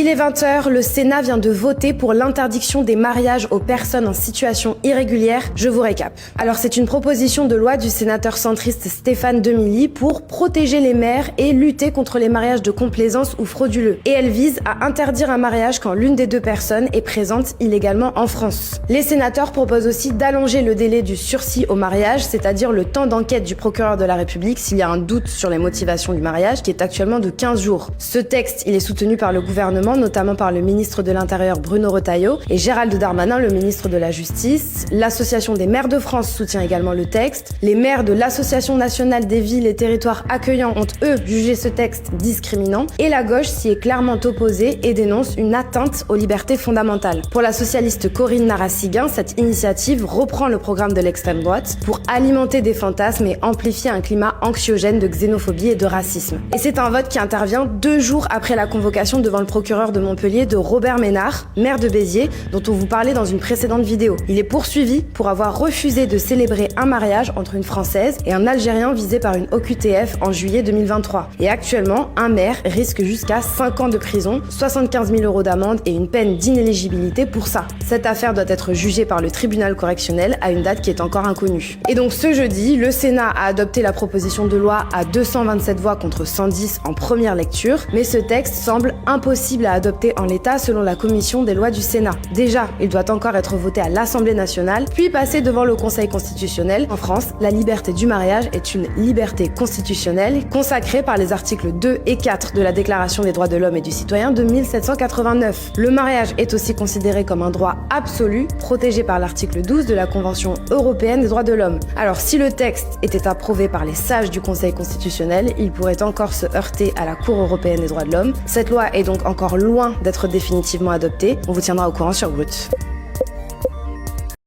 Il est 20h, le Sénat vient de voter pour l'interdiction des mariages aux personnes en situation irrégulière. Je vous récap. Alors c'est une proposition de loi du sénateur centriste Stéphane Demilly pour protéger les mères et lutter contre les mariages de complaisance ou frauduleux. Et elle vise à interdire un mariage quand l'une des deux personnes est présente illégalement en France. Les sénateurs proposent aussi d'allonger le délai du sursis au mariage, c'est-à-dire le temps d'enquête du procureur de la République s'il y a un doute sur les motivations du mariage, qui est actuellement de 15 jours. Ce texte, il est soutenu par le gouvernement, notamment par le ministre de l'Intérieur Bruno Retailleau et Gérald Darmanin, le ministre de la Justice. L'Association des maires de France soutient également le texte. Les maires de l'Association nationale des villes et territoires accueillants ont, eux, jugé ce texte discriminant. Et la gauche s'y est clairement opposée et dénonce une atteinte aux libertés fondamentales. Pour la socialiste Corinne Narassiguin, cette initiative reprend le programme de l'extrême droite pour alimenter des fantasmes et amplifier un climat anxiogène de xénophobie et de racisme. Et c'est un vote qui intervient 2 jours après la convocation devant le procureur de Montpellier de Robert Ménard, maire de Béziers, dont on vous parlait dans une précédente vidéo. Il est poursuivi pour avoir refusé de célébrer un mariage entre une Française et un Algérien visé par une OQTF en juillet 2023. Et actuellement, un maire risque jusqu'à 5 ans de prison, 75 000 € d'amende et une peine d'inéligibilité pour ça. Cette affaire doit être jugée par le tribunal correctionnel à une date qui est encore inconnue. Et donc ce jeudi, le Sénat a adopté la proposition de loi à 227 voix contre 110 en première lecture, mais ce texte semble impossible à adopter en l'état selon la commission des lois du Sénat. Déjà, il doit encore être voté à l'Assemblée nationale, puis passer devant le Conseil constitutionnel. En France, la liberté du mariage est une liberté constitutionnelle consacrée par les articles 2 et 4 de la Déclaration des droits de l'homme et du citoyen de 1789. Le mariage est aussi considéré comme un droit absolu, protégé par l'article 12 de la Convention européenne des droits de l'homme. Alors si le texte était approuvé par les sages du Conseil constitutionnel, il pourrait encore se heurter à la Cour européenne des droits de l'homme. Cette loi est donc encore loin d'être définitivement adoptée. On vous tiendra au courant sur Brut.